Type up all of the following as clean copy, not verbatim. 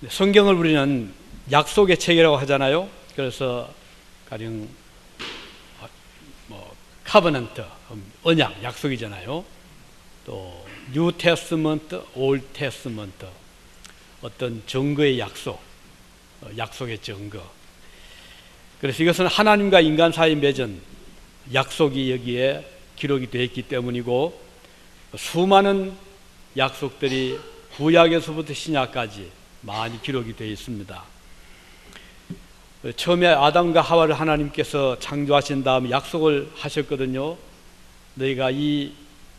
성경을 우리는 약속의 책이라고 하잖아요. 그래서 가령 카버넌트, 언약, 약속이잖아요. 또 뉴 테스트먼트, 올드 테스트먼트, 어떤 증거의 약속, 약속의 증거. 그래서 이것은 하나님과 인간 사이에 맺은 약속이 여기에 기록이 되어 있기 때문이고, 수많은 약속들이 구약에서부터 신약까지 많이 기록이 되어 있습니다. 처음에 아담과 하와를 하나님께서 창조하신 다음에 약속을 하셨거든요. 너희가 이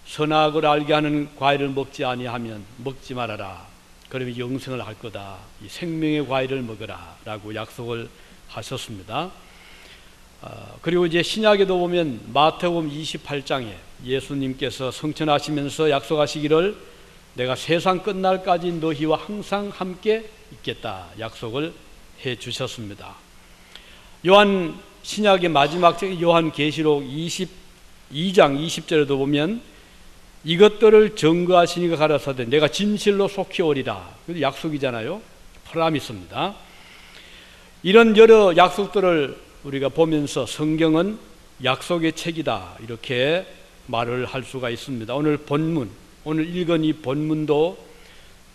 선악을 알게 하는 과일을 먹지 아니하면 먹지 말아라. 그러면 영생을 할 거다. 이 생명의 과일을 먹어라 라고 약속을 하셨습니다. 그리고 이제 신약에도 보면 마태복음 28장에 예수님께서 성천하시면서 약속하시기를 내가 세상 끝날까지 너희와 항상 함께 있겠다 약속을 해 주셨습니다. 요한 신약의 마지막 책 요한계시록 22장 20절에도 보면 이것들을 증거하시니가 가라사대 내가 진실로 속히 오리라. 약속이잖아요. 프라미스입니다. 이런 여러 약속들을 우리가 보면서 성경은 약속의 책이다 이렇게 말을 할 수가 있습니다. 오늘 본문, 오늘 읽은 이 본문도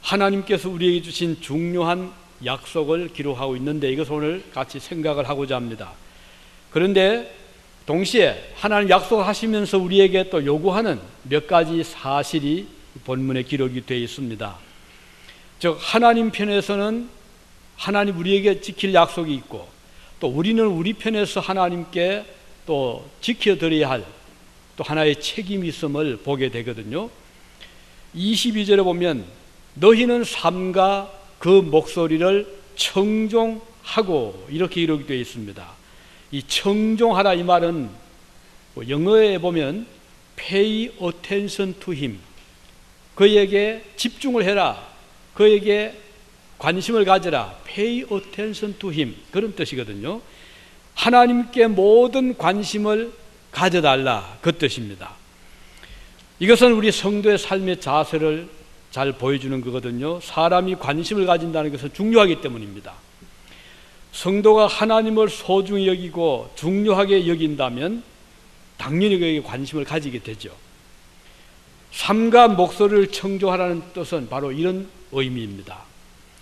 하나님께서 우리에게 주신 중요한 약속을 기록하고 있는데 이것을 오늘 같이 생각을 하고자 합니다. 그런데 동시에 하나님 약속하시면서 우리에게 또 요구하는 몇 가지 사실이 본문에 기록이 되어 있습니다. 즉 하나님 편에서는 하나님 우리에게 지킬 약속이 있고 또 우리는 우리 편에서 하나님께 또 지켜드려야 할 또 하나의 책임이 있음을 보게 되거든요. 22절에 보면 너희는 삼가 그 목소리를 청종하고 이렇게 기록이 되어 있습니다. 이 청종하라 이 말은 영어에 보면 pay attention to him, 그에게 집중을 해라, 그에게 관심을 가져라, pay attention to him, 그런 뜻이거든요. 하나님께 모든 관심을 가져달라 그 뜻입니다. 이것은 우리 성도의 삶의 자세를 잘 보여주는 거거든요. 사람이 관심을 가진다는 것은 중요하기 때문입니다. 성도가 하나님을 소중히 여기고 중요하게 여긴다면 당연히 그에게 관심을 가지게 되죠. 삼가 목소리를 청종하라는 뜻은 바로 이런 의미입니다.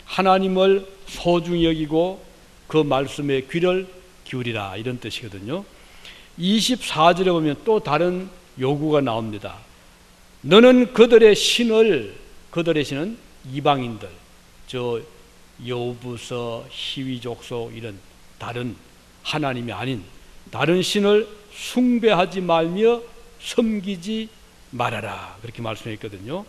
하나님을 소중히 여기고 그 말씀에 귀를 기울이라 이런 뜻이거든요. 24절에 보면 또 다른 요구가 나옵니다. 너는 그들의 신은 이방인들, 저 여부서, 희위족속 이런 다른 하나님이 아닌 다른 신을 숭배하지 말며 섬기지 말아라 그렇게 말씀했거든요.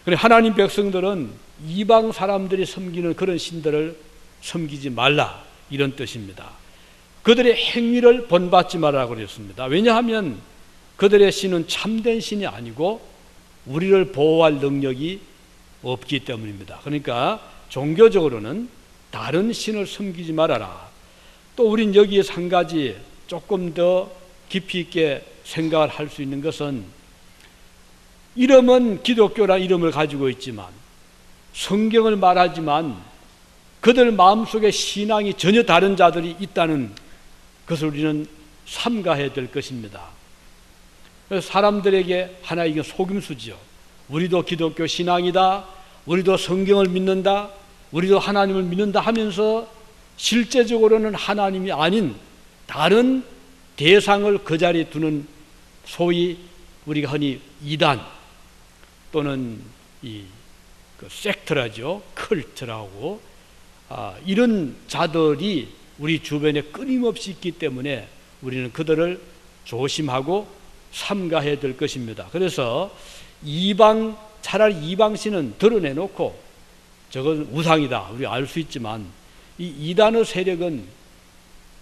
그래서 하나님 백성들은 이방 사람들이 섬기는 그런 신들을 섬기지 말라 이런 뜻입니다. 그들의 행위를 본받지 말라고 그랬습니다. 왜냐하면 그들의 신은 참된 신이 아니고 우리를 보호할 능력이 없기 때문입니다. 그러니까 종교적으로는 다른 신을 섬기지 말아라. 또 우린 여기에서 한 가지 조금 더 깊이 있게 생각을 할 수 있는 것은 이름은 기독교라는 이름을 가지고 있지만 성경을 말하지만 그들 마음속에 신앙이 전혀 다른 자들이 있다는 그것을 우리는 삼가해야 될 것입니다. 그래서 사람들에게 하나의 속임수지요. 우리도 기독교 신앙이다, 우리도 성경을 믿는다, 우리도 하나님을 믿는다 하면서 실제적으로는 하나님이 아닌 다른 대상을 그 자리에 두는 소위 우리가 흔히 이단 또는 섹트라죠, 컬트라고 이런 자들이 우리 주변에 끊임없이 있기 때문에 우리는 그들을 조심하고 삼가해야 될 것입니다. 그래서 차라리 이방신은 드러내놓고 저건 우상이다 우리가 알 수 있지만 이 이단의 세력은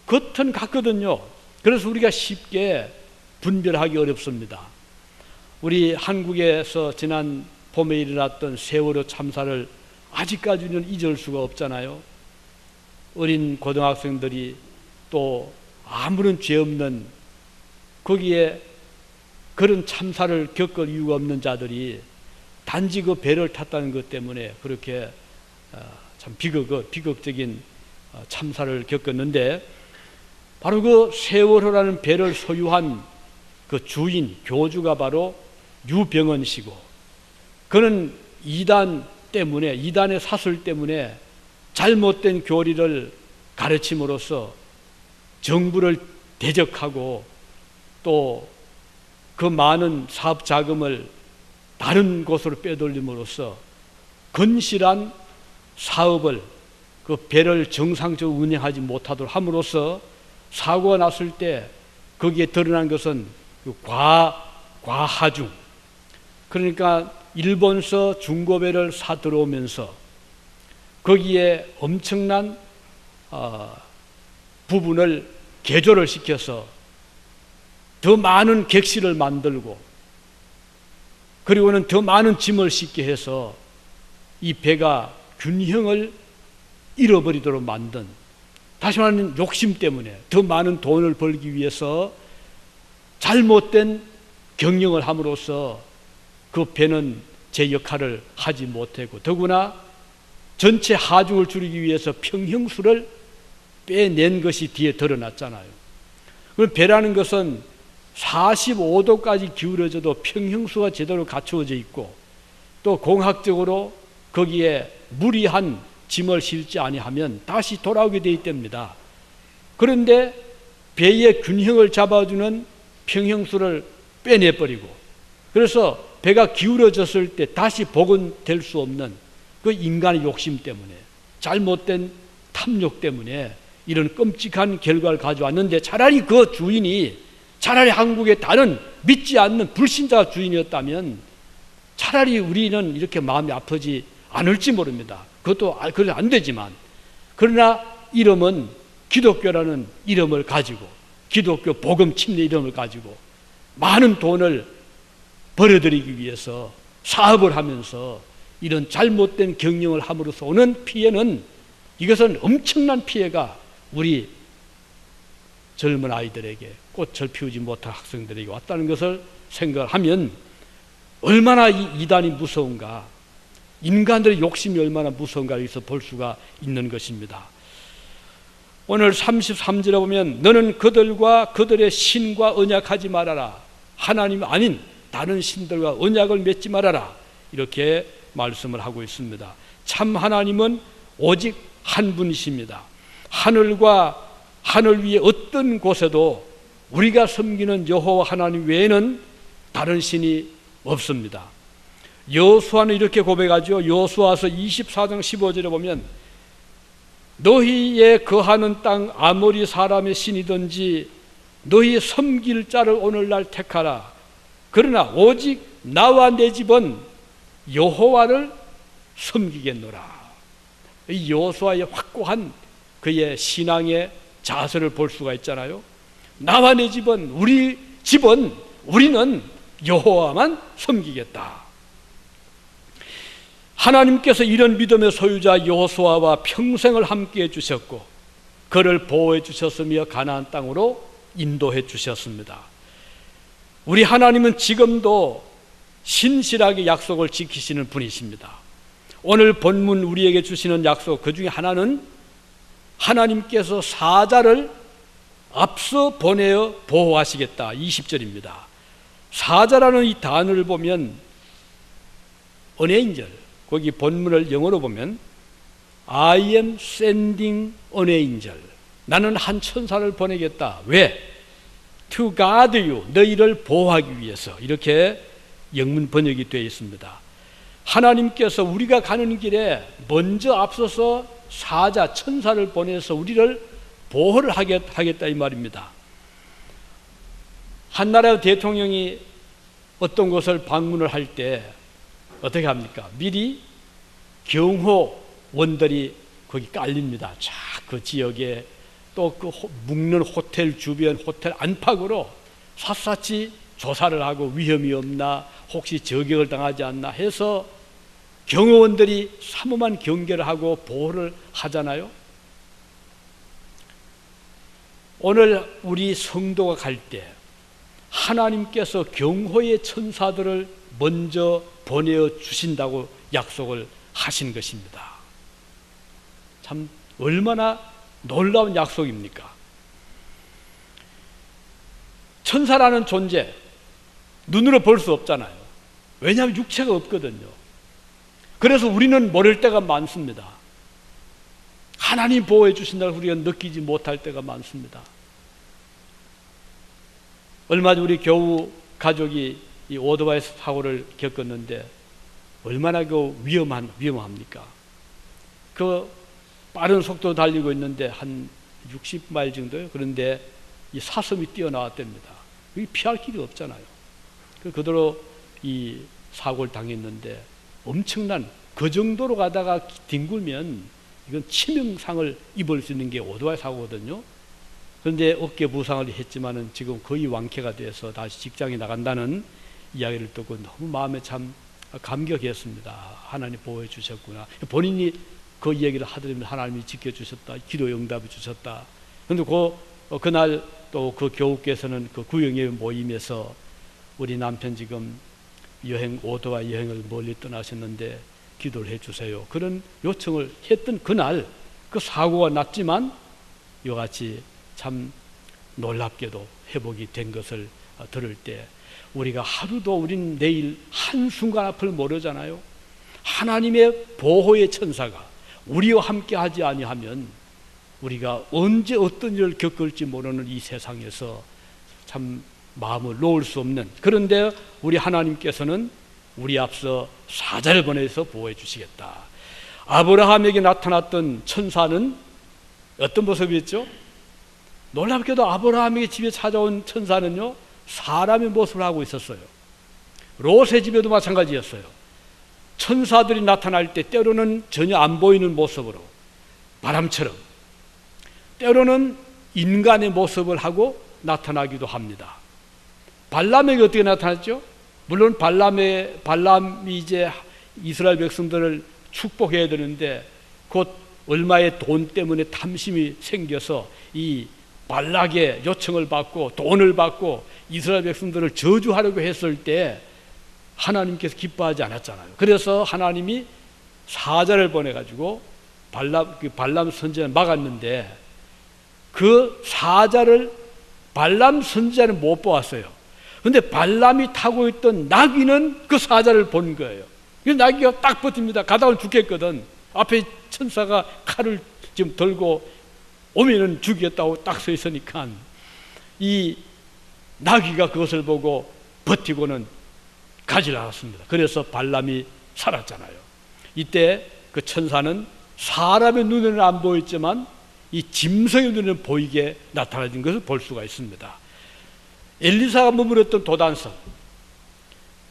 겉은 같거든요. 그래서 우리가 쉽게 분별하기 어렵습니다. 우리 한국에서 지난 봄에 일어났던 세월호 참사를 아직까지는 잊을 수가 없잖아요. 어린 고등학생들이 또 아무런 죄 없는 거기에 그런 참사를 겪을 이유가 없는 자들이 단지 그 배를 탔다는 것 때문에 그렇게 참 비극적인 참사를 겪었는데, 바로 그 세월호라는 배를 소유한 그 주인, 교주가 바로 유병언 씨고, 그는 이단의 사슬 때문에 잘못된 교리를 가르침으로써 정부를 대적하고 또 그 많은 사업 자금을 다른 곳으로 빼돌림으로써 건실한 사업을, 그 배를 정상적으로 운행하지 못하도록 함으로써 사고가 났을 때 거기에 드러난 것은 과하중, 그러니까 일본서 중고배를 사 들어오면서 거기에 엄청난 부분을 개조를 시켜서 더 많은 객실을 만들고, 그리고는 더 많은 짐을 싣게 해서 이 배가 균형을 잃어버리도록 만든, 다시 말하면 욕심 때문에 더 많은 돈을 벌기 위해서 잘못된 경영을 함으로써 그 배는 제 역할을 하지 못하고, 더구나 전체 하중을 줄이기 위해서 평형수를 빼낸 것이 뒤에 드러났잖아요. 그럼 배라는 것은 45도까지 기울어져도 평형수가 제대로 갖추어져 있고, 또 공학적으로 거기에 무리한 짐을 실지 아니하면 다시 돌아오게 되어 있답니다. 그런데 배의 균형을 잡아주는 평형수를 빼내버리고, 그래서 배가 기울어졌을 때 다시 복원될 수 없는 그 인간의 욕심 때문에, 잘못된 탐욕 때문에 이런 끔찍한 결과를 가져왔는데, 차라리 그 주인이 차라리 한국의 다른 믿지 않는 불신자 주인이었다면 차라리 우리는 이렇게 마음이 아프지 않을지 모릅니다. 그것도 안 되지만, 그러나 이름은 기독교라는 이름을 가지고, 기독교 복음 침례 이름을 가지고 많은 돈을 벌어들이기 위해서 사업을 하면서 이런 잘못된 경영을 함으로써 오는 피해는, 이것은 엄청난 피해가 우리 젊은 아이들에게, 꽃을 피우지 못한 학생들에게 왔다는 것을 생각을 하면 얼마나 이 이단이 무서운가, 인간들의 욕심이 얼마나 무서운가 여기서 볼 수가 있는 것입니다. 오늘 33절에 보면 너는 그들과 그들의 신과 언약하지 말아라, 하나님 아닌 다른 신들과 언약을 맺지 말아라, 이렇게 말씀을 하고 있습니다. 참 하나님은 오직 한 분이십니다. 하늘 위에 어떤 곳에도 우리가 섬기는 여호와 하나님 외에는 다른 신이 없습니다. 여호수아는 이렇게 고백하죠. 여호수아서 24장 15절에 보면 너희의 거하는 땅 아모리 사람의 신이든지 너희 섬길 자를 오늘날 택하라. 그러나 오직 나와 내 집은 여호와를 섬기겠노라. 이 여호수아의 확고한 그의 신앙의 자세를 볼 수가 있잖아요. 나와 내 집은, 우리는 여호와만 섬기겠다. 하나님께서 이런 믿음의 소유자 여호수아와 평생을 함께해 주셨고 그를 보호해 주셨으며 가나안 땅으로 인도해 주셨습니다. 우리 하나님은 지금도 신실하게 약속을 지키시는 분이십니다. 오늘 본문 우리에게 주시는 약속, 그 중에 하나는 하나님께서 사자를 앞서 보내어 보호하시겠다, 20절입니다. 사자라는 이 단어를 보면 an angel, 거기 본문을 영어로 보면 I am sending an angel, 나는 한 천사를 보내겠다. 왜? To guard you, 너희를 보호하기 위해서, 이렇게 영문 번역이 되어 있습니다. 하나님께서 우리가 가는 길에 먼저 앞서서 사자, 천사를 보내서 우리를 보호를 하겠다 이 말입니다. 한 나라의 대통령이 어떤 곳을 방문을 할 때 어떻게 합니까? 미리 경호원들이 거기 깔립니다. 쫙 그 지역에, 또 그 묵는 호텔 주변 호텔 안팎으로 샅샅이 조사를 하고 위험이 없나, 혹시 저격을 당하지 않나 해서 경호원들이 삼엄한 경계를 하고 보호를 하잖아요. 오늘 우리 성도가 갈 때 하나님께서 경호의 천사들을 먼저 보내어 주신다고 약속을 하신 것입니다. 참 얼마나 놀라운 약속입니까? 천사라는 존재, 눈으로 볼 수 없잖아요. 왜냐하면 육체가 없거든요. 그래서 우리는 모를 때가 많습니다. 하나님 보호해 주신다고 우리가 느끼지 못할 때가 많습니다. 얼마 전 우리 교우 가족이 이 오토바이 사고를 겪었는데 얼마나 위험합니까? 그 빠른 속도로 달리고 있는데 한 60마일 정도요. 그런데 이 사슴이 뛰어나왔답니다. 여기 피할 길이 없잖아요. 그대로 이 사고를 당했는데 엄청난, 그 정도로 가다가 뒹굴면 이건 치명상을 입을 수 있는 게 오토바이 사고거든요. 그런데 어깨 부상을 했지만은 지금 거의 완쾌가 돼서 다시 직장에 나간다는 이야기를 듣고 너무 마음에 참 감격했습니다. 하나님 보호해 주셨구나. 본인이 그 이야기를 하더라면 하나님이 지켜주셨다, 기도 응답해 주셨다. 그런데 그날 또 그 교우께서는 그 구영예배 모임에서 우리 남편 지금 오토바이 여행을 멀리 떠나셨는데 기도를 해 주세요, 그런 요청을 했던 그날 그 사고가 났지만 이와 같이 참 놀랍게도 회복이 된 것을 들을 때 우리가 하루도 우린 내일 한순간 앞을 모르잖아요. 하나님의 보호의 천사가 우리와 함께 하지 아니하면 우리가 언제 어떤 일을 겪을지 모르는 이 세상에서 참 마음을 놓을 수 없는, 그런데 우리 하나님께서는 우리 앞서 사자를 보내서 보호해 주시겠다. 아브라함에게 나타났던 천사는 어떤 모습이었죠? 놀랍게도 아브라함에게 집에 찾아온 천사는요, 사람의 모습을 하고 있었어요. 롯의 집에도 마찬가지였어요. 천사들이 나타날 때 때로는 전혀 안 보이는 모습으로, 바람처럼, 때로는 인간의 모습을 하고 나타나기도 합니다. 발람에게 어떻게 나타났죠? 물론 발람이 이제 이스라엘 백성들을 축복해야 되는데 곧 얼마의 돈 때문에 탐심이 생겨서 이 발락의 요청을 받고 돈을 받고 이스라엘 백성들을 저주하려고 했을 때 하나님께서 기뻐하지 않았잖아요. 그래서 하나님이 사자를 보내가지고 발람 선지자를 막았는데 그 사자를 발람 선지자는 못 보았어요. 그런데 발람이 타고 있던 나귀는 그 사자를 본 거예요. 그 나귀가 딱 버팁니다. 가다가 죽겠거든. 앞에 천사가 칼을 지금 들고 오면은 죽이겠다고 딱 서 있으니까 이 나귀가 그것을 보고 버티고는 가지 않았습니다. 그래서 발람이 살았잖아요. 이때 그 천사는 사람의 눈에는 안 보였지만 이 짐승의 눈에는 보이게 나타나는 것을 볼 수가 있습니다. 엘리사가 머물렀던 도단성,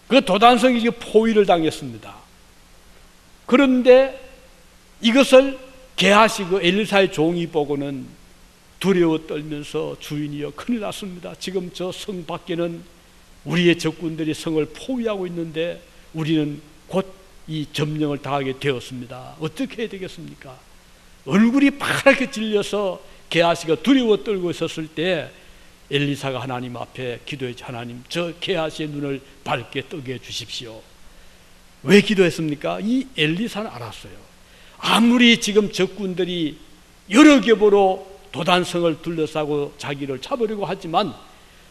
그 도단성이 이제 포위를 당했습니다. 그런데 이것을 게하시 그 엘리사의 종이 보고는 두려워 떨면서 주인이여 큰일 났습니다. 지금 저 성 밖에는 우리의 적군들이 성을 포위하고 있는데 우리는 곧 이 점령을 당하게 되었습니다. 어떻게 해야 되겠습니까? 얼굴이 파랗게 질려서 게하시가 두려워 떨고 있었을 때 엘리사가 하나님 앞에 기도했죠. 하나님, 저 게하시의 눈을 밝게 뜨게 해주십시오. 왜 기도했습니까? 이 엘리사는 알았어요. 아무리 지금 적군들이 여러 겹으로 도단성을 둘러싸고 자기를 잡으려고 하지만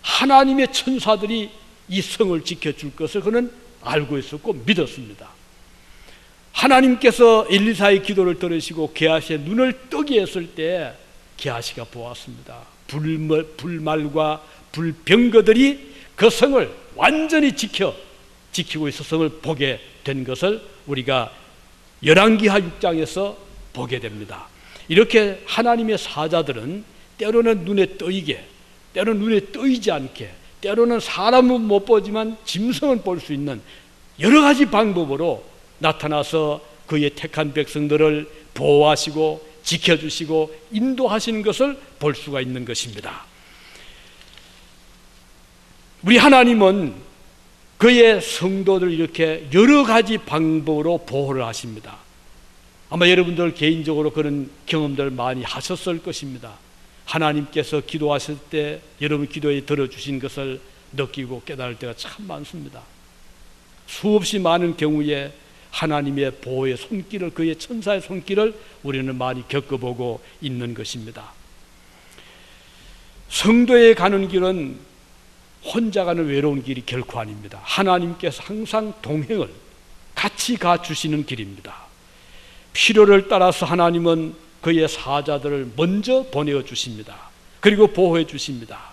하나님의 천사들이 이 성을 지켜줄 것을 그는 알고 있었고 믿었습니다. 하나님께서 엘리사의 기도를 들으시고 게하시의 눈을 뜨게 했을 때 게하시가 보았습니다. 불말과 불병거들이 그 성을 완전히 지키고 있어 성을 보게 된 것을 우리가 열왕기하 6장에서 보게 됩니다. 이렇게 하나님의 사자들은 때로는 눈에 떠이게, 때로는 눈에 떠이지 않게, 때로는 사람은 못 보지만 짐승은 볼 수 있는 여러 가지 방법으로 나타나서 그의 택한 백성들을 보호하시고 지켜주시고 인도하시는 것을 볼 수가 있는 것입니다. 우리 하나님은 그의 성도들을 이렇게 여러 가지 방법으로 보호를 하십니다. 아마 여러분들 개인적으로 그런 경험들 많이 하셨을 것입니다. 하나님께서 기도하실 때 여러분 기도에 들어주신 것을 느끼고 깨달을 때가 참 많습니다. 수없이 많은 경우에 하나님의 보호의 손길을, 그의 천사의 손길을 우리는 많이 겪어보고 있는 것입니다. 성도에 가는 길은 혼자 가는 외로운 길이 결코 아닙니다. 하나님께서 항상 동행을 같이 가주시는 길입니다. 필요를 따라서 하나님은 그의 사자들을 먼저 보내어 주십니다. 그리고 보호해 주십니다.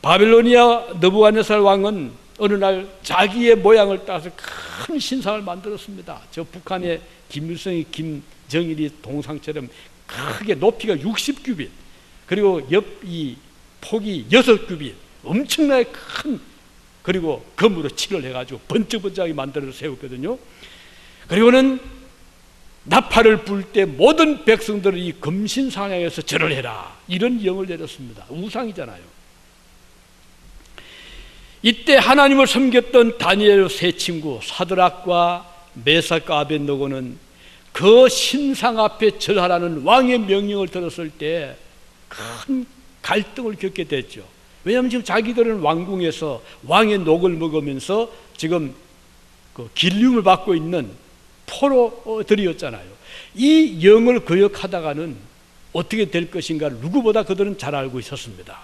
바빌로니아 느부갓네살 왕은 어느 날 자기의 모양을 따라서 큰 신상을 만들었습니다. 저 북한의 김일성이, 김정일이 동상처럼 크게 높이가 60규빗, 그리고 이 폭이 6규빗, 엄청나게 큰, 그리고 금으로 칠을 해가지고 번쩍번쩍하게 만들어서 세웠거든요. 그리고는 나팔을 불 때 모든 백성들은 이 금신상향에서 절을 해라, 이런 영을 내렸습니다. 우상이잖아요. 이때 하나님을 섬겼던 다니엘 세 친구 사드락과 메삭과 아벳느고는 그 신상 앞에 절하라는 왕의 명령을 들었을 때 큰 갈등을 겪게 됐죠. 왜냐하면 지금 자기들은 왕궁에서 왕의 녹을 먹으면서 지금 그 길림을 받고 있는 포로들이었잖아요. 이 영을 거역하다가는 어떻게 될 것인가를 누구보다 그들은 잘 알고 있었습니다.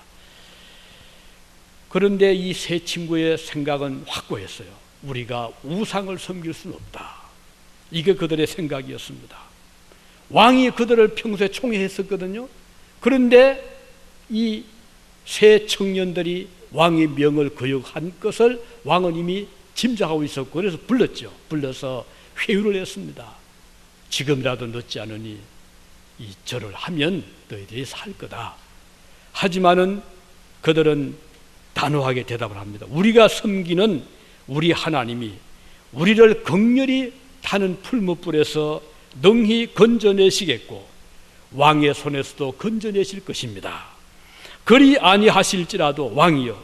그런데 이 세 친구의 생각은 확고했어요. 우리가 우상을 섬길 수는 없다. 이게 그들의 생각이었습니다. 왕이 그들을 평소에 총애했었거든요. 그런데 이 세 청년들이 왕의 명을 거역한 것을 왕은 이미 짐작하고 있었고, 그래서 불렀죠. 불러서 회유를 했습니다. 지금이라도 늦지 않으니 이 절을 하면 너희들이 살 거다. 하지만은 그들은 단호하게 대답을 합니다. 우리가 섬기는 우리 하나님이 우리를 극렬히 타는 풀무불에서 능히 건져내시겠고 왕의 손에서도 건져내실 것입니다. 그리 아니하실지라도 왕이여,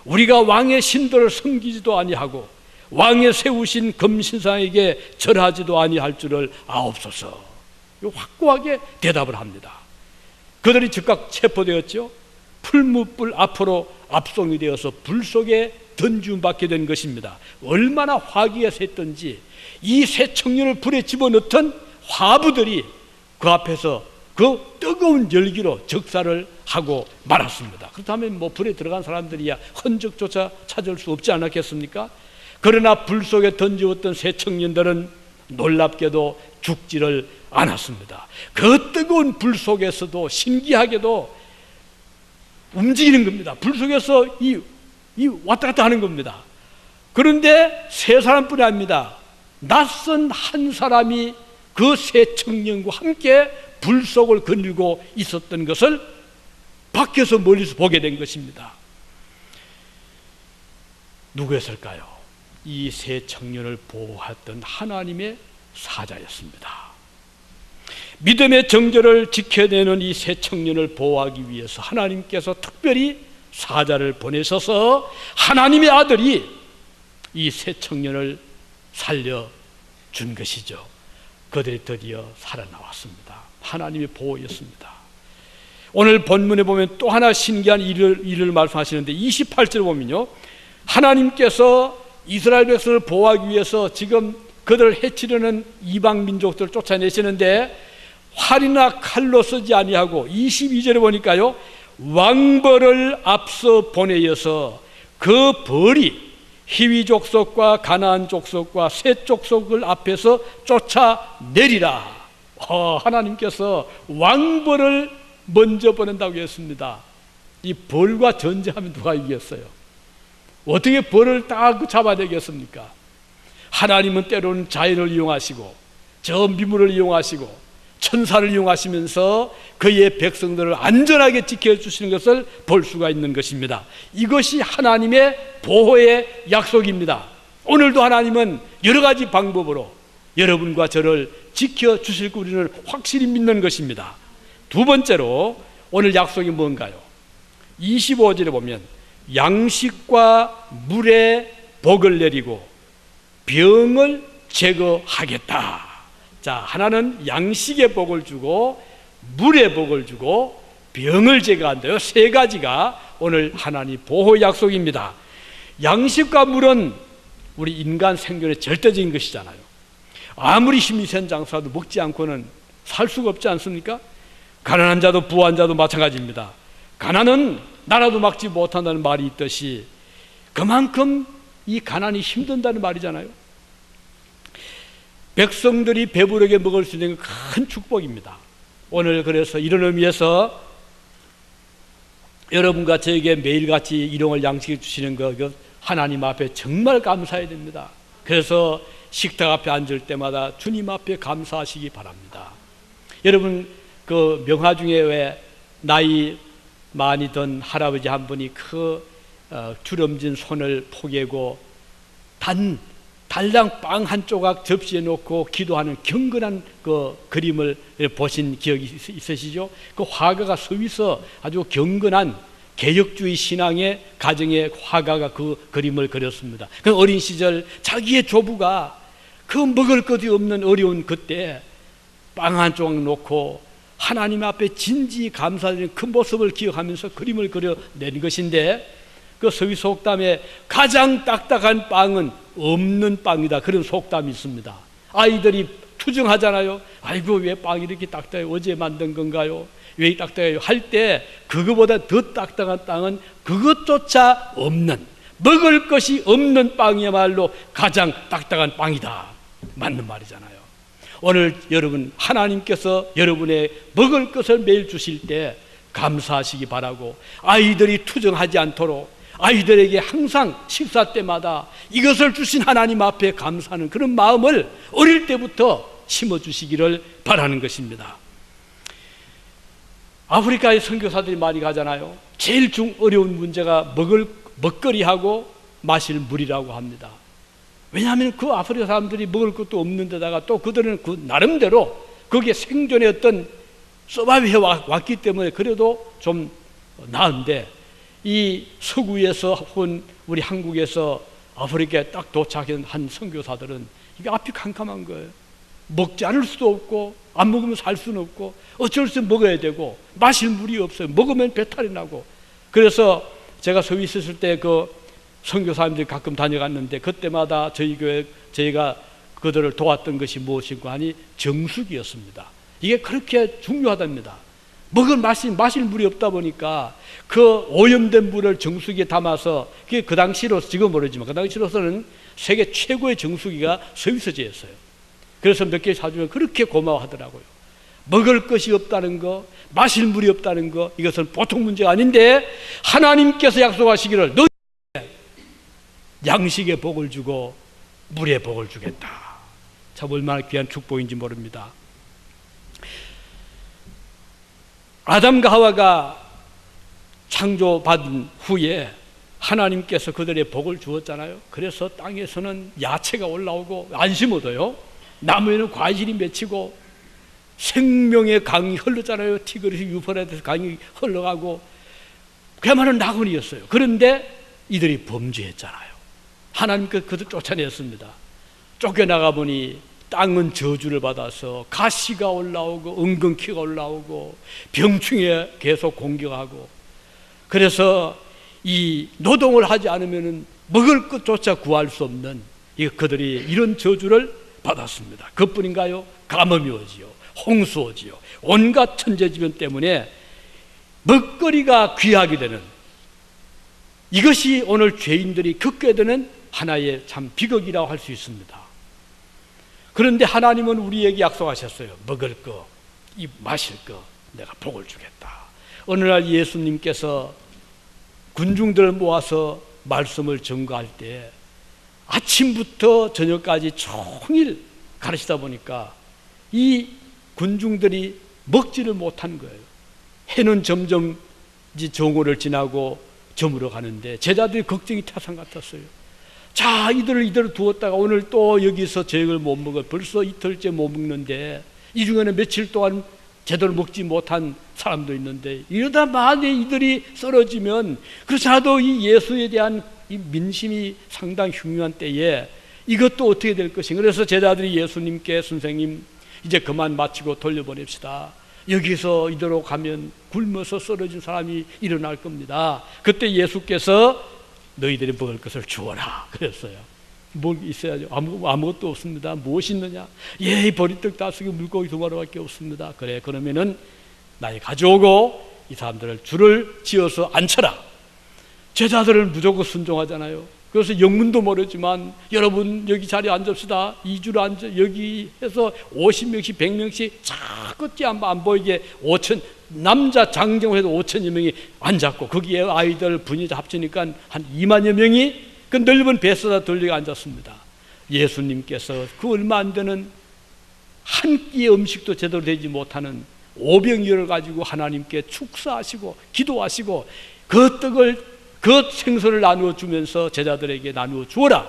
우리가 왕의 신들을 섬기지도 아니하고 왕의 세우신 금신상에게 절하지도 아니할 줄을 아옵소서. 확고하게 대답을 합니다. 그들이 즉각 체포되었죠. 풀무불 앞으로 압송이 되어서 불 속에 던지움받게 된 것입니다. 얼마나 화기애애했던지 이 세 청년을 불에 집어넣던 화부들이 그 앞에서 그 뜨거운 열기로 적살을 하고 말았습니다. 그렇다면 뭐 불에 들어간 사람들이야 흔적조차 찾을 수 없지 않았겠습니까? 그러나 불 속에 던지었던 세 청년들은 놀랍게도 죽지를 않았습니다. 그 뜨거운 불 속에서도 신기하게도 움직이는 겁니다. 불 속에서 이 왔다 갔다 하는 겁니다. 그런데 세 사람뿐이 아닙니다. 낯선 한 사람이 그 세 청년과 함께 불 속을 거닐고 있었던 것을 밖에서 멀리서 보게 된 것입니다. 누구였을까요? 이 세 청년을 보호했던 하나님의 사자였습니다. 믿음의 정절을 지켜내는 이 세 청년을 보호하기 위해서 하나님께서 특별히 사자를 보내셔서 하나님의 아들이 이 세 청년을 살려준 것이죠. 그들이 드디어 살아나왔습니다. 하나님의 보호였습니다. 오늘 본문에 보면 또 하나 신기한 일을 말씀하시는데 28절에 보면요, 하나님께서 이스라엘 백성을 보호하기 위해서 지금 그들을 해치려는 이방 민족들을 쫓아내시는데 활이나 칼로 쓰지 아니하고 22절에 보니까요, 왕벌을 앞서 보내어서 그 벌이 히위 족속과 가나안 족속과 셋 족속을 앞에서 쫓아내리라. 하나님께서 왕벌을 먼저 보낸다고 했습니다. 이 벌과 전쟁하면 누가 이겼어요? 어떻게 벌을 딱 잡아내겠습니까? 하나님은 때로는 자연을 이용하시고 저 미물을 이용하시고 천사를 이용하시면서 그의 백성들을 안전하게 지켜주시는 것을 볼 수가 있는 것입니다. 이것이 하나님의 보호의 약속입니다. 오늘도 하나님은 여러 가지 방법으로 여러분과 저를 지켜주실 거 우리는 확실히 믿는 것입니다. 두 번째로 오늘 약속이 뭔가요? 25절에 보면 양식과 물에 복을 내리고 병을 제거하겠다. 자, 하나는 양식의 복을 주고 물의 복을 주고 병을 제거한다요. 세 가지가 오늘 하나님 보호 약속입니다. 양식과 물은 우리 인간 생존의 절대적인 것이잖아요. 아무리 힘이 센 장사도 먹지 않고는 살 수가 없지 않습니까? 가난한 자도 부한 자도 마찬가지입니다. 가난은 나라도 막지 못한다는 말이 있듯이 그만큼 이 가난이 힘든다는 말이잖아요. 백성들이 배부르게 먹을 수 있는 큰 축복입니다. 오늘 그래서 이런 의미에서 여러분과 저에게 매일같이 일용할 양식을 주시는 거 하나님 앞에 정말 감사해야 됩니다. 그래서 식탁 앞에 앉을 때마다 주님 앞에 감사하시기 바랍니다. 여러분 그 명화 중에 왜 나이 많이 든 할아버지 한 분이 그 주름진 손을 포개고 달랑 빵 한 조각 접시에 놓고 기도하는 경건한 그 그림을 보신 기억이 있으시죠? 그 화가가 서위서 아주 경건한 개혁주의 신앙의 가정의 화가가 그 그림을 그렸습니다. 그 어린 시절 자기의 조부가 그 먹을 것이 없는 어려운 그때 빵 한 조각 놓고 하나님 앞에 진지 감사드리는 그 모습을 기억하면서 그림을 그려낸 것인데, 그 서위 속담에 가장 딱딱한 빵은 없는 빵이다, 그런 속담이 있습니다. 아이들이 투정하잖아요. 아이고 왜 빵이 이렇게 딱딱해요? 어제 만든 건가요? 왜 딱딱해요? 할 때 그거보다 더 딱딱한 빵은 그것조차 없는, 먹을 것이 없는 빵이야말로 가장 딱딱한 빵이다, 맞는 말이잖아요. 오늘 여러분 하나님께서 여러분의 먹을 것을 매일 주실 때 감사하시기 바라고, 아이들이 투정하지 않도록 아이들에게 항상 식사 때마다 이것을 주신 하나님 앞에 감사하는 그런 마음을 어릴 때부터 심어주시기를 바라는 것입니다. 아프리카에 선교사들이 많이 가잖아요. 제일 어려운 문제가 먹거리하고 마실 물이라고 합니다. 왜냐하면 그 아프리카 사람들이 먹을 것도 없는 데다가 또 그들은 그 나름대로 거기에 생존의 어떤 서바이브해 왔기 때문에 그래도 좀 나은데, 이 서구에서 혹은 우리 한국에서 아프리카에 딱 도착한 한 선교사들은 이게 앞이 캄캄한 거예요. 먹지 않을 수도 없고 안 먹으면 살 수는 없고 어쩔 수 없이 먹어야 되고 마실 물이 없어요. 먹으면 배탈이 나고. 그래서 제가 서울 있었을 때 그 선교사님들이 가끔 다녀갔는데 그때마다 저희 교회 저희가 그들을 도왔던 것이 무엇인가 하니 정수기였습니다. 이게 그렇게 중요하답니다. 마실 물이 없다 보니까 그 오염된 물을 정수기에 담아서, 그게 그 당시로 지금 모르지만 그 당시로서는 세계 최고의 정수기가 스위스제였어요. 그래서 몇 개 사주면 그렇게 고마워하더라고요. 먹을 것이 없다는 거, 마실 물이 없다는 거, 이것은 보통 문제가 아닌데 하나님께서 약속하시기를 너 양식에 복을 주고 물에 복을 주겠다. 참 얼마나 귀한 축복인지 모릅니다. 아담과 하와가 창조받은 후에 하나님께서 그들의 복을 주었잖아요. 그래서 땅에서는 야채가 올라오고 안심 얻어요. 나무에는 과실이 맺히고 생명의 강이 흘렀잖아요. 티그리스 유프라테스 강이 흘러가고 그야말로 낙원이었어요. 그런데 이들이 범죄했잖아요. 하나님께서 그들 쫓아냈습니다. 쫓겨나가 보니 땅은 저주를 받아서 가시가 올라오고 은근키가 올라오고 병충해 계속 공격하고, 그래서 이 노동을 하지 않으면 먹을 것조차 구할 수 없는 그들이 이런 저주를 받았습니다. 그뿐인가요? 가뭄이 오지요, 홍수 오지요. 온갖 천재지변 때문에 먹거리가 귀하게 되는, 이것이 오늘 죄인들이 겪게 되는 하나의 참 비극이라고 할 수 있습니다. 그런데 하나님은 우리에게 약속하셨어요. 먹을 거, 이 마실 거 내가 복을 주겠다. 어느 날 예수님께서 군중들을 모아서 말씀을 전가할 때 아침부터 저녁까지 종일 가르치다 보니까 이 군중들이 먹지를 못한 거예요. 해는 점점 정오를 지나고 저물어 가는데 제자들이 걱정이 태산 같았어요. 자, 이들을 두었다가 오늘 또 여기서 저녁을 못 먹어. 벌써 이틀째 못 먹는데, 이 중에는 며칠 동안 제대로 먹지 못한 사람도 있는데, 이러다 만에 이들이 쓰러지면, 그렇지 않아도 이 예수에 대한 이 민심이 상당히 흉흉한 때에 이것도 어떻게 될 것인가. 그래서 제자들이 예수님께 선생님 이제 그만 마치고 돌려보냅시다. 여기서 이대로 가면 굶어서 쓰러진 사람이 일어날 겁니다. 그때 예수께서 너희들이 먹을 것을 주어라 그랬어요. 뭘 있어야죠? 아무것도 없습니다. 무엇이 있느냐? 예, 보리떡 5개 물고기 2마리밖에 없습니다. 그래, 그러면은 나의 가져오고 이 사람들을 줄을 지어서 앉혀라. 제자들은 무조건 순종하잖아요. 그래서 영문도 모르지만 여러분 여기 자리에 앉읍시다. 2줄 앉아 여기 해서 50명씩 100명씩 자꾸지 안 보이게 5천 남자 장정을 해도 5천여 명이 앉았고 거기에 아이들 분위자 합치니까 한 2만여 명이 그 넓은 뱃사다 돌리게 앉았습니다. 예수님께서 그 얼마 안 되는 한 끼의 음식도 제대로 되지 못하는 오병이어를 가지고 하나님께 축사하시고 기도하시고 그 떡을 그 생선을 나누어 주면서 제자들에게 나누어 주어라.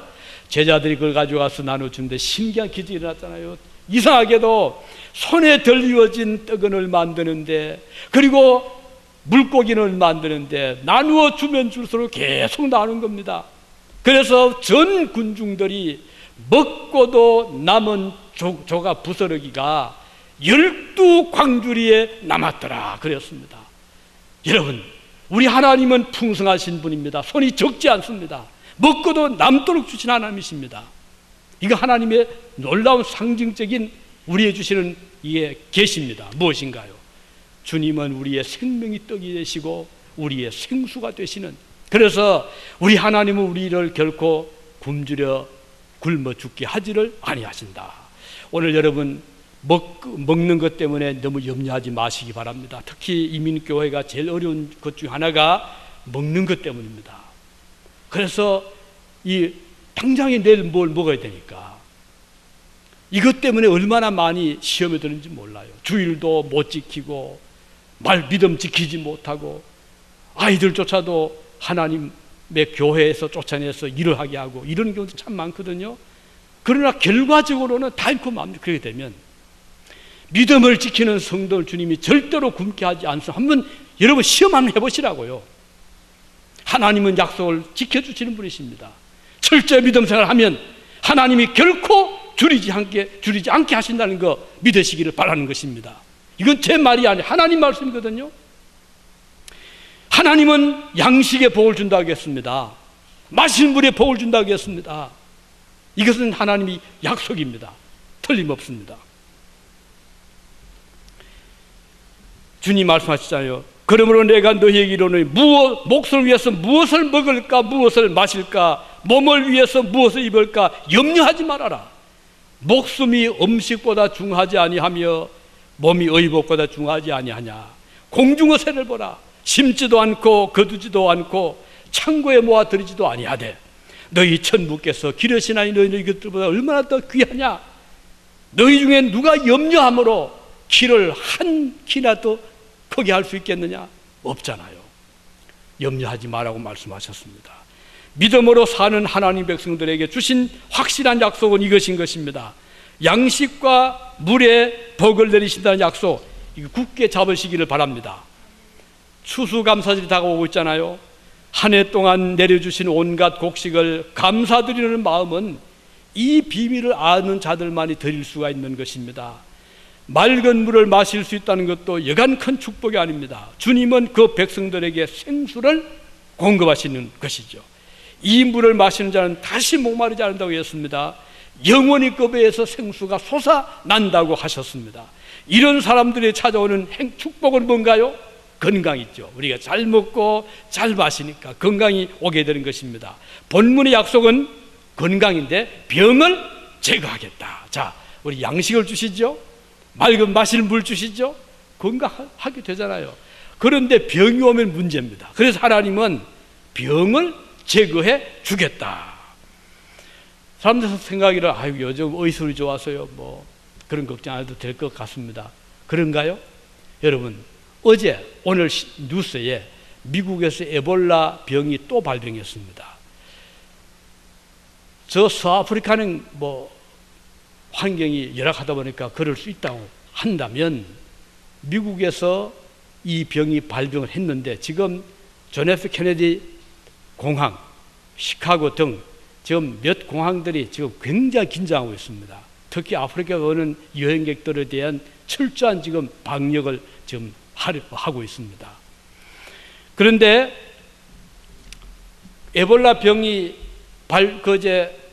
제자들이 그걸 가져가서 나누어 주는데 신기한 기적이 일어났잖아요. 이상하게도 손에 덜 이어진 떡을 만드는데 그리고 물고기를 만드는데 나누어 주면 줄수록 계속 나오는 겁니다. 그래서 전 군중들이 먹고도 남은 조각 부스러기가 12광주리에 남았더라 그랬습니다. 여러분, 우리 하나님은 풍성하신 분입니다. 손이 적지 않습니다. 먹고도 남도록 주신 하나님이십니다. 이거 하나님의 놀라운 상징적인 우리의 주시는 이게 계십니다. 무엇인가요? 주님은 우리의 생명이 떡이 되시고 우리의 생수가 되시는, 그래서 우리 하나님은 우리를 결코 굶주려 굶어 죽게 하지를 아니하신다. 오늘 여러분 먹는 것 때문에 너무 염려하지 마시기 바랍니다. 특히 이민교회가 제일 어려운 것 중 하나가 먹는 것 때문입니다. 그래서 이 당장에 내일 뭘 먹어야 되니까 이것 때문에 얼마나 많이 시험에 드는지 몰라요. 주일도 못 지키고 믿음 지키지 못하고 아이들조차도 하나님의 교회에서 쫓아내서 일을 하게 하고 이런 경우도 참 많거든요. 그러나 결과적으로는 다 잃고 맙니다. 그렇게 되면 믿음을 지키는 성도를 주님이 절대로 굶게 하지 않습니다. 한번 여러분 시험 한번 해보시라고요. 하나님은 약속을 지켜주시는 분이십니다. 철저히 믿음 생활하면 하나님이 결코 줄이지 않게 하신다는 거 믿으시기를 바라는 것입니다. 이건 제 말이 아니에요. 하나님 말씀이거든요. 하나님은 양식에 복을 준다고 했습니다. 마시는 물에 복을 준다고 했습니다. 이것은 하나님이 약속입니다. 틀림없습니다. 주님 말씀하시잖아요. 그러므로 내가 너희에게 이르노니 목숨을 위해서 무엇을 먹을까 무엇을 마실까 몸을 위해서 무엇을 입을까 염려하지 말아라. 목숨이 음식보다 중하지 아니하며 몸이 의복보다 중하지 아니하냐. 공중의 새를 보라. 심지도 않고 거두지도 않고 창고에 모아 들이지도 아니하되 너희 천부께서 기르시나니 너희 이것들보다 얼마나 더 귀하냐. 너희 중에 누가 염려함으로 키를 한 키라도 크게 할 수 있겠느냐? 없잖아요. 염려하지 말라고 말씀하셨습니다. 믿음으로 사는 하나님 백성들에게 주신 확실한 약속은 이것인 것입니다. 양식과 물에 복을 내리신다는 약속, 이거 굳게 잡으시기를 바랍니다. 추수감사절이 다가오고 있잖아요. 한 해 동안 내려주신 온갖 곡식을 감사드리는 마음은 이 비밀을 아는 자들만이 드릴 수가 있는 것입니다. 맑은 물을 마실 수 있다는 것도 여간 큰 축복이 아닙니다. 주님은 그 백성들에게 생수를 공급하시는 것이죠. 이 물을 마시는 자는 다시 목마르지 않는다고 했습니다. 영원히 그 배에서 생수가 솟아난다고 하셨습니다. 이런 사람들이 찾아오는 축복은 뭔가요? 건강이죠. 우리가 잘 먹고 잘 마시니까 건강이 오게 되는 것입니다. 본문의 약속은 건강인데 병을 제거하겠다. 자, 우리 양식을 주시죠. 맑은 마실 물 주시죠. 건강하게 되잖아요. 그런데 병이 오면 문제입니다. 그래서 하나님은 병을 제거해 주겠다. 사람들 생각이라 아유 요즘 의술이 좋아서요 뭐 그런 걱정 안 해도 될 것 같습니다. 그런가요? 여러분 오늘 뉴스에 미국에서 에볼라 병이 또 발병했습니다. 저 서아프리카는 뭐 환경이 열악하다 보니까 그럴 수 있다고 한다면 미국에서 이 병이 발병을 했는데 지금 존 F 케네디 공항, 시카고 등 지금 몇 공항들이 지금 굉장히 긴장하고 있습니다. 특히 아프리카 오는 여행객들에 대한 철저한 지금 방역을 지금 하고 있습니다. 그런데 에볼라 병이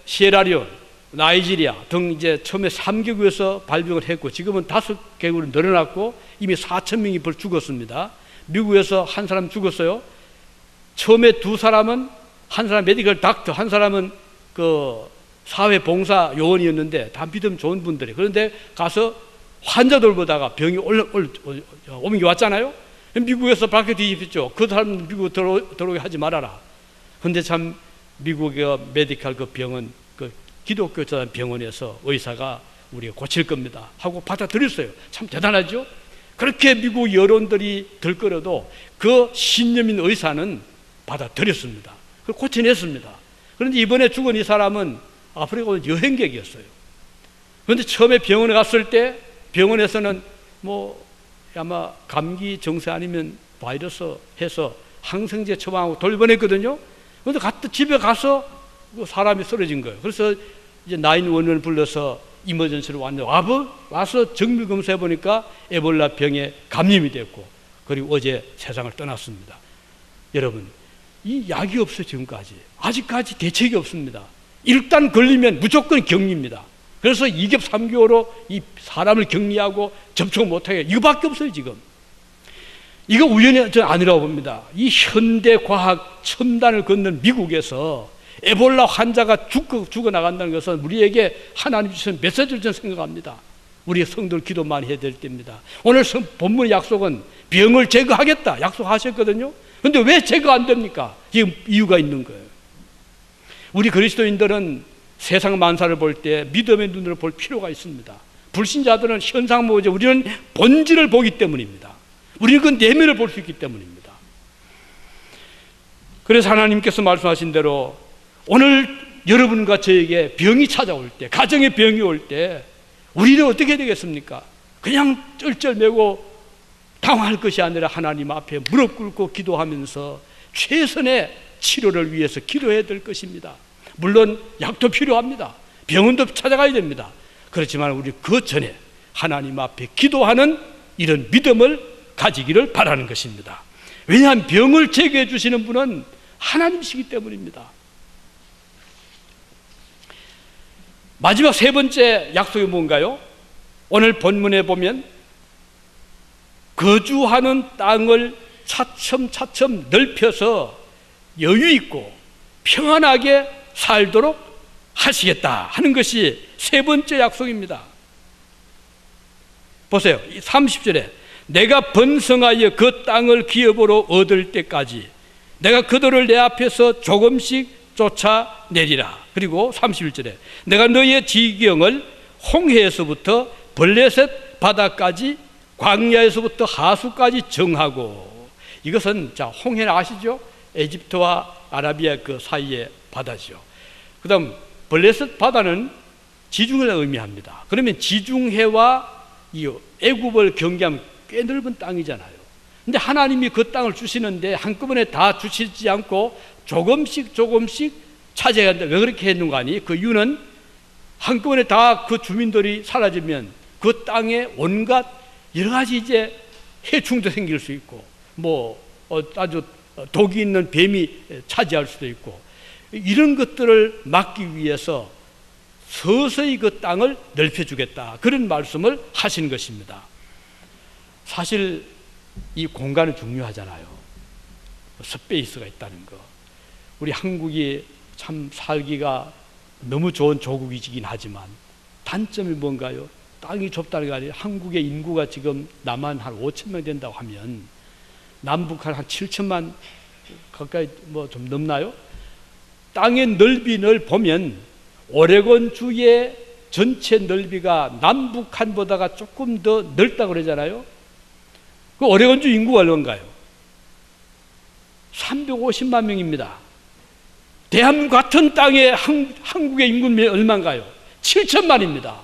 시에라리온, 나이지리아 등 이제 처음에 3개국에서 발병을 했고 지금은 5개국으로 늘어났고 이미 4,000명이 벌 죽었습니다. 미국에서 한 사람 죽었어요. 처음에 2사람은 한 사람 메디컬 닥터, 한 사람은 그 사회봉사 요원이었는데 다 믿음 좋은 분들이 그런데 가서 환자들 보다가 병이 옮겨왔잖아요. 미국에서 밖에 뒤집혔죠. 그 사람 미국 들어오게 하지 말아라. 근데 참 미국의 메디컬 그 병원, 그 기독교 병원에서 의사가 우리가 고칠 겁니다 하고 받아들였어요. 참 대단하죠. 그렇게 미국 여론들이 들끓어도 그 신념인 의사는 받아들였습니다. 그걸 고쳐냈습니다. 그런데 이번에 죽은 이 사람은 아프리카 온 여행객이었어요. 그런데 처음에 병원에 갔을 때 병원에서는 뭐 아마 감기 증세 아니면 바이러스 해서 항생제 처방하고 돌려보냈거든요. 그런데 집에 가서 그 사람이 쓰러진 거예요. 그래서 이제 911을 불러서 이머전시로 왔는데 와서 정밀 검사해 보니까 에볼라 병에 감염이 됐고 그리고 어제 세상을 떠났습니다. 여러분, 이 약이 없어요. 지금까지 아직까지 대책이 없습니다. 일단 걸리면 무조건 격리입니다. 그래서 2겹 3개월로 이 사람을 격리하고 접촉 못하게 이거밖에 없어요. 지금 이거 우연이 아니라고 봅니다. 이 현대 과학 첨단을 걷는 미국에서 에볼라 환자가 죽어나간다는 것은 우리에게 하나님 주신 메시지를 저는 생각합니다. 우리 성도들 기도 많이 해야 될 때입니다. 오늘 본문의 약속은 병을 제거하겠다 약속하셨거든요. 그런데 왜 제거 안 됩니까? 지금 이유가 있는 거예요. 우리 그리스도인들은 세상 만사를 볼 때 믿음의 눈으로 볼 필요가 있습니다. 불신자들은 현상 보죠. 우리는 본질을 보기 때문입니다. 우리는 그 내면을 볼 수 있기 때문입니다. 그래서 하나님께서 말씀하신 대로 오늘 여러분과 저에게 병이 찾아올 때, 가정에 병이 올 때 우리는 어떻게 되겠습니까? 그냥 쩔쩔매고 당황할 것이 아니라 하나님 앞에 무릎 꿇고 기도하면서 최선의 치료를 위해서 기도해야 될 것입니다. 물론 약도 필요합니다. 병원도 찾아가야 됩니다. 그렇지만 우리 그 전에 하나님 앞에 기도하는 이런 믿음을 가지기를 바라는 것입니다. 왜냐하면 병을 제거해 주시는 분은 하나님이시기 때문입니다. 마지막 3번째 약속이 뭔가요? 오늘 본문에 보면 거주하는 땅을 차츰차츰 넓혀서 여유 있고 평안하게 살도록 하시겠다 하는 것이 3번째 약속입니다. 보세요. 30절에 내가 번성하여 그 땅을 기업으로 얻을 때까지 내가 그들을 내 앞에서 조금씩 쫓아내리라. 그리고 31절에 내가 너의 지경을 홍해에서부터 블레셋 바다까지 광야에서부터 하수까지 정하고, 이것은 자 홍해는 아시죠? 에집트와 아라비아 그 사이의 바다죠. 그 다음 블레셋 바다는 지중해를 의미합니다. 그러면 지중해와 이 애굽을 경계하면 꽤 넓은 땅이잖아요. 근데 하나님이 그 땅을 주시는데 한꺼번에 다 주시지 않고 조금씩 차지해야 한다. 왜 그렇게 했는가 하니 그 이유는 한꺼번에 다 그 주민들이 사라지면 그 땅에 온갖 여러 가지 이제 해충도 생길 수 있고 뭐 아주 독이 있는 뱀이 차지할 수도 있고, 이런 것들을 막기 위해서 서서히 그 땅을 넓혀주겠다, 그런 말씀을 하신 것입니다. 사실 이 공간은 중요하잖아요. 스페이스가 있다는 거. 우리 한국이 참 살기가 너무 좋은 조국이긴 하지만 단점이 뭔가요? 땅이 좁다는 게 아니라 한국의 인구가 지금 남한 한 5천명 된다고 하면 남북한 한 7천만 가까이 뭐 좀 넘나요? 땅의 넓이를 보면 오레곤 주의 전체 넓이가 남북한보다가 조금 더 넓다고 그러잖아요. 그 오레곤주 인구가 얼마인가요? 350만 명입니다. 대한민국 같은 땅에 한국의 인구는 얼마인가요? 7천만입니다.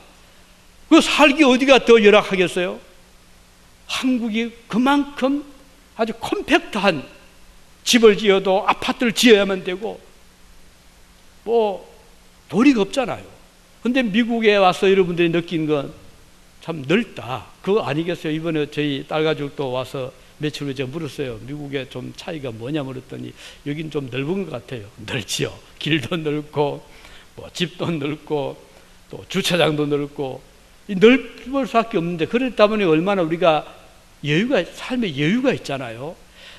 그 살기 어디가 더 열악하겠어요? 한국이 그만큼 아주 컴팩트한 집을 지어도 아파트를 지어야만 되고 뭐 도리가 없잖아요. 근데 미국에 와서 여러분들이 느낀 건 참 넓다, 그거 아니겠어요? 이번에 저희 딸 가족도 와서 며칠 후에 제가 물었어요. 미국에 좀 차이가 뭐냐 물었더니 여긴 좀 넓은 것 같아요. 넓지요. 길도 넓고 뭐 집도 넓고 또 주차장도 넓고 넓을 수밖에 없는데, 그렇다 보니 얼마나 우리가 삶의 여유가 있잖아요.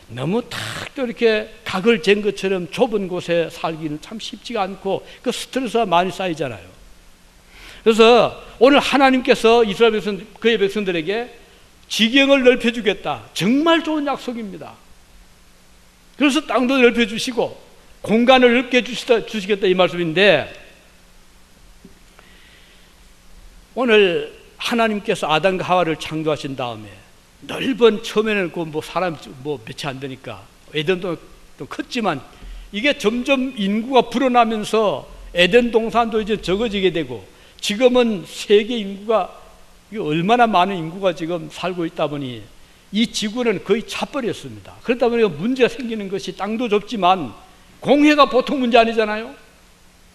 너무 탁 또 이렇게 각을 잰 것처럼 좁은 곳에 살기는 참 쉽지가 않고 그 스트레스가 많이 쌓이잖아요. 그래서 오늘 하나님께서 이스라엘 백성, 그의 백성들에게 지경을 넓혀주겠다. 정말 좋은 약속입니다. 그래서 땅도 넓혀주시고 공간을 넓게 주시겠다 이 말씀인데, 오늘 하나님께서 아담과 하와를 창조하신 다음에 넓은, 처음에는 사람 몇이 안 되니까 에덴도 좀 컸지만 이게 점점 인구가 불어나면서 에덴 동산도 이제 적어지게 되고, 지금은 세계 인구가 얼마나 많은 인구가 지금 살고 있다 보니 이 지구는 거의 차버렸습니다. 그렇다 보니 문제가 생기는 것이, 땅도 좁지만 공해가 보통 문제 아니잖아요.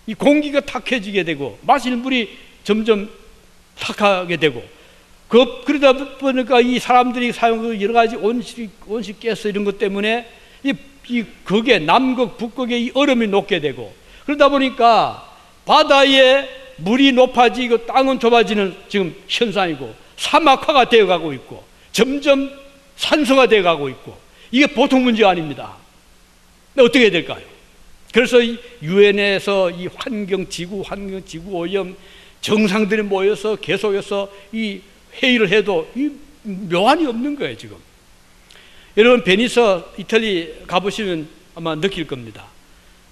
이 공기가 탁해지게 되고 마실 물이 점점 탁하게 되고, 그러다 보니까 이 사람들이 사용하는 여러 가지 온실 가스 이런 것 때문에 거기에 남극 북극에 이 얼음이 녹게 되고, 그러다 보니까 바다에 물이 높아지고 땅은 좁아지는 지금 현상이고, 사막화가 되어가고 있고 점점 산소가 되어가고 있고, 이게 보통 문제가 아닙니다. 어떻게 해야 될까요? 그래서 유엔에서 이 지구 오염 정상들이 모여서 계속해서 이 회의를 해도 이 묘안이 없는 거예요 지금. 여러분 베니스 이탈리 가보시면 아마 느낄 겁니다.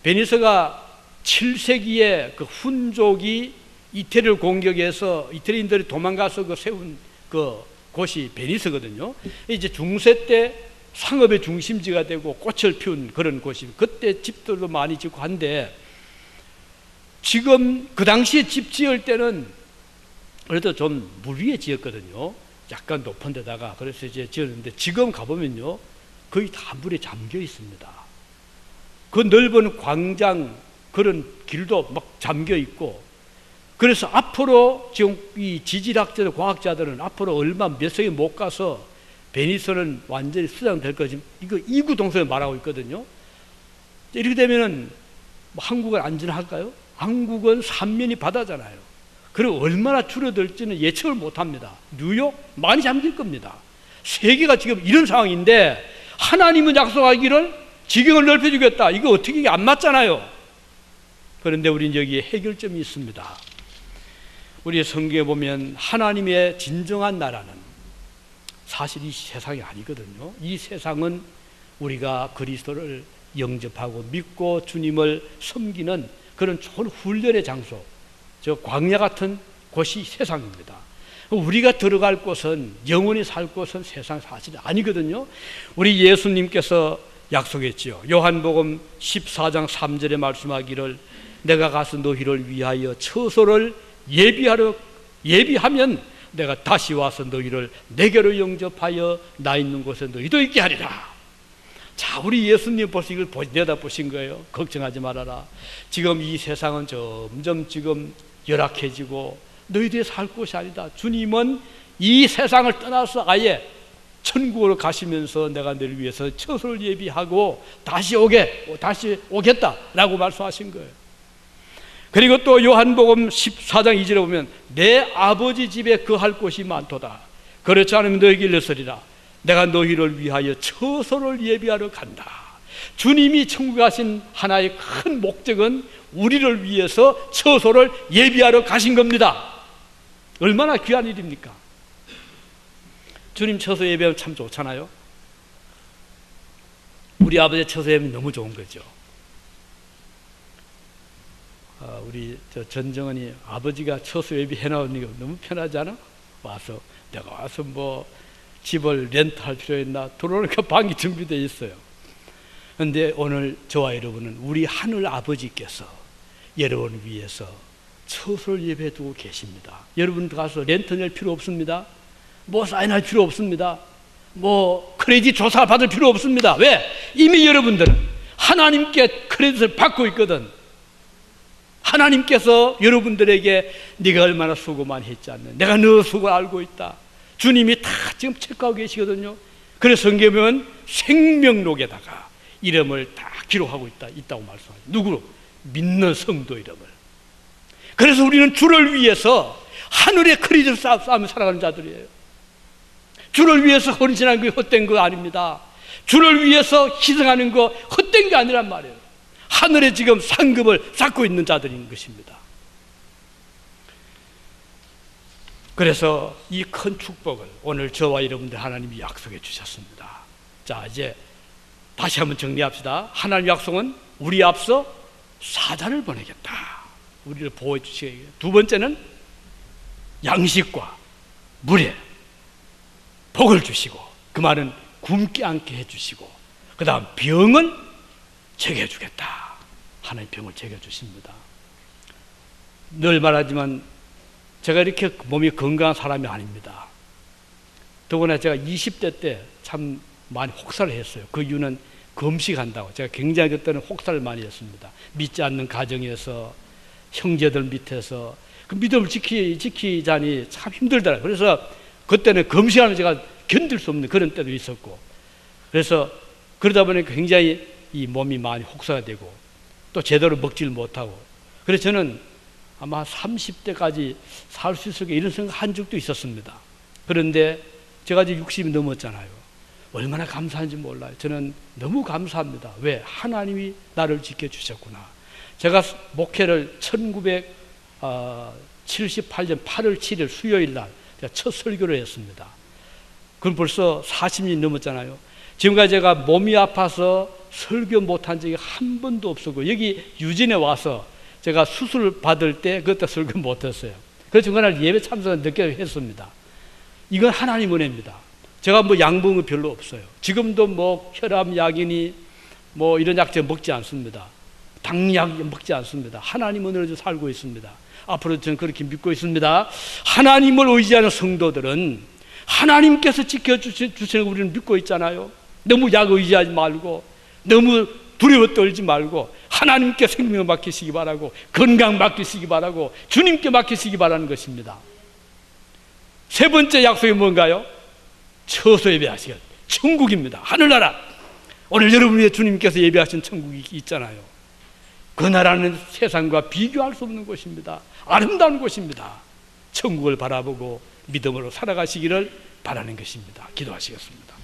베니스가 7세기에 그 훈족이 이태리를 공격해서 이태리인들이 도망가서 세운 그 곳이 베니스거든요. 이제 중세 때 상업의 중심지가 되고 꽃을 피운 그런 곳이, 그때 집들도 많이 짓고 한데, 지금 그 당시에 집 지을 때는 그래도 좀 물 위에 지었거든요. 약간 높은 데다가. 그래서 이제 지었는데, 지금 가보면요 거의 다 물에 잠겨 있습니다. 그 넓은 광장, 그런 길도 막 잠겨 있고, 그래서 앞으로 지금 이 지질학자들, 과학자들은 앞으로 얼마 몇 세기 못 가서 베니스는 완전히 수장될 거지, 이거 이구 동성을 말하고 있거든요. 이렇게 되면은 한국은 안전할까요? 한국은 삼면이 바다잖아요. 그리고 얼마나 줄어들지는 예측을 못합니다. 뉴욕 많이 잠길 겁니다. 세계가 지금 이런 상황인데, 하나님은 약속하기를 지경을 넓혀주겠다. 이거 어떻게, 이게 안 맞잖아요. 그런데 우리는 여기에 해결점이 있습니다. 우리의 성경에 보면 하나님의 진정한 나라는 사실 이 세상이 아니거든요. 이 세상은 우리가 그리스도를 영접하고 믿고 주님을 섬기는 그런 좋은 훈련의 장소, 저 광야 같은 곳이 세상입니다. 우리가 들어갈 곳은, 영원히 살 곳은 세상 사실이 아니거든요. 우리 예수님께서 약속했죠. 요한복음 14장 3절에 말씀하기를 내가 가서 너희를 위하여 처소를 예비하면 내가 다시 와서 너희를 내게로 영접하여 나 있는 곳에 너희도 있게 하리라. 자, 우리 예수님 벌써 이걸 내다보신 거예요. 걱정하지 말아라. 지금 이 세상은 점점 지금 열악해지고 너희들이 살 곳이 아니다. 주님은 이 세상을 떠나서 아예 천국으로 가시면서 내가 너를 위해서 처소를 예비하고 다시 오겠다라고 말씀하신 거예요. 그리고 또 요한복음 14장 2절에 보면 내 아버지 집에 거할 곳이 많도다. 그렇지 않으면 너에게 일러서리라. 내가 너희를 위하여 처소를 예비하러 간다. 주님이 천국에 가신 하나의 큰 목적은 우리를 위해서 처소를 예비하러 가신 겁니다. 얼마나 귀한 일입니까? 주님 처소 예배하면 참 좋잖아요. 우리 아버지 처소 예배는 너무 좋은 거죠. 우리 전정은이 아버지가 처소 예배 해놓으니까 너무 편하지 않아? 내가 와서 뭐 집을 렌트할 필요 있나? 들어오니까 방이 준비되어 있어요. 그런데 오늘 저와 여러분은 우리 하늘 아버지께서 여러분을 위해서 처소를 예배해 두고 계십니다. 여러분 가서 렌트 낼 필요 없습니다. 뭐 사인할 필요 없습니다. 뭐 크레딧 조사 받을 필요 없습니다. 왜? 이미 여러분들은 하나님께 크레딧을 받고 있거든. 하나님께서 여러분들에게 네가 얼마나 수고 많이 했지 않나, 내가 너 수고를 알고 있다. 주님이 다 지금 체크하고 계시거든요. 그래서 성경에 보면 생명록에다가 이름을 다 기록하고 있다고 말씀하죠. 누구로? 믿는 성도 이름을. 그래서 우리는 주를 위해서 하늘의 크리즈를 쌓으며 살아가는 자들이에요. 주를 위해서 헌신하는 게 헛된 거 아닙니다. 주를 위해서 희생하는 거 헛된 게 아니란 말이에요. 하늘에 지금 상급을 쌓고 있는 자들인 것입니다. 그래서 이 큰 축복을 오늘 저와 여러분들 하나님이 약속해 주셨습니다. 자, 이제 다시 한번 정리합시다. 하나님 약속은 우리 앞서 사자를 보내겠다. 우리를 보호해 주시겠다. 두 번째는 양식과 물에 복을 주시고, 그 말은 굶게 않게 해주시고, 그 다음 병은 제거해주겠다. 하나님 병을 제거해주십니다. 늘 말하지만 제가 이렇게 몸이 건강한 사람이 아닙니다. 더구나 제가 20대 때 참 많이 혹사를 했어요. 그 이유는 금식한다고. 제가 굉장히 그때는 혹사를 많이 했습니다. 믿지 않는 가정에서, 형제들 밑에서 그 믿음을 지키자니 참 힘들더라고요. 그래서 그때는 금식하면 제가 견딜 수 없는 그런 때도 있었고, 그래서 그러다 보니까 굉장히 이 몸이 많이 혹사가 되고 또 제대로 먹지를 못하고, 그래서 저는 아마 30대까지 살 수 있을 까 이런 생각 한 적도 있었습니다. 그런데 제가 이제 60이 넘었잖아요. 얼마나 감사한지 몰라요. 저는 너무 감사합니다. 왜? 하나님이 나를 지켜주셨구나. 제가 목회를 1978년 8월 7일 수요일 날 제가 첫 설교를 했습니다. 그럼 벌써 40년이 넘었잖아요. 지금까지 제가 몸이 아파서 설교 못한 적이 한 번도 없었고, 여기 유진에 와서 제가 수술 받을 때 그때 설교 못했어요. 그래서 그날 예배 참석을 늦게 했습니다. 이건 하나님 은혜입니다. 제가 뭐 양봉은 별로 없어요. 지금도 뭐 혈압약이니 뭐 이런 약 제가 먹지 않습니다. 당약 먹지 않습니다. 하나님 은혜로 살고 있습니다. 앞으로 저는 그렇게 믿고 있습니다. 하나님을 의지하는 성도들은 하나님께서 지켜주시는 거 우리는 믿고 있잖아요. 너무 약 의지하지 말고, 너무 두려워 떨지 말고 하나님께 생명을 맡기시기 바라고, 건강 맡기시기 바라고, 주님께 맡기시기 바라는 것입니다. 세 번째 약속이 뭔가요? 처소 예배하시겠, 천국입니다. 하늘나라. 오늘 여러분의 주님께서 예배하신 천국이 있잖아요. 그 나라는 세상과 비교할 수 없는 곳입니다. 아름다운 곳입니다. 천국을 바라보고 믿음으로 살아가시기를 바라는 것입니다. 기도하시겠습니다.